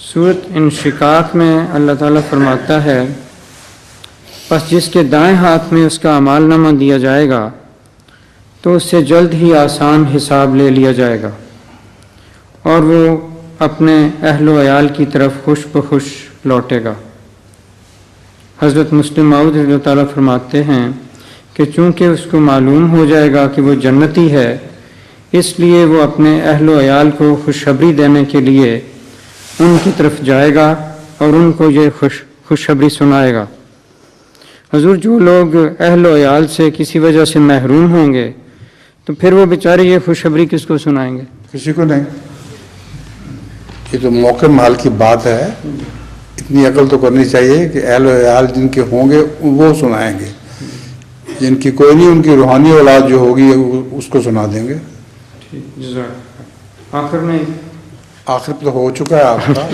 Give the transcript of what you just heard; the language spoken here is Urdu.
سورۃ انشقاق میں اللہ تعالیٰ فرماتا ہے پس جس کے دائیں ہاتھ میں اس کا اعمال نامہ دیا جائے گا تو اس سے جلد ہی آسان حساب لے لیا جائے گا اور وہ اپنے اہل و عیال کی طرف خوش بخوش لوٹے گا۔ حضرت مسلم موعود رضی اللہ تعالیٰ فرماتے ہیں کہ چونکہ اس کو معلوم ہو جائے گا کہ وہ جنتی ہے، اس لیے وہ اپنے اہل و عیال کو خوشخبری دینے کے لیے ان کی طرف جائے گا اور ان کو یہ خوشخبری سنائے گا۔ حضور، جو لوگ اہل و عیال سے کسی وجہ سے محروم ہوں گے تو پھر وہ بیچارے یہ خوشخبری کس کو سنائیں گے؟ کسی کو نہیں۔ یہ تو موقع محل کی بات ہے، اتنی عقل تو کرنی چاہیے کہ اہل و عیال جن کے ہوں گے وہ سنائیں گے، جن کی کوئی نہیں ان کی روحانی اولاد جو ہوگی اس کو سنا دیں گے۔ آخر میں آخر تو ہو چکا ہے آپ کا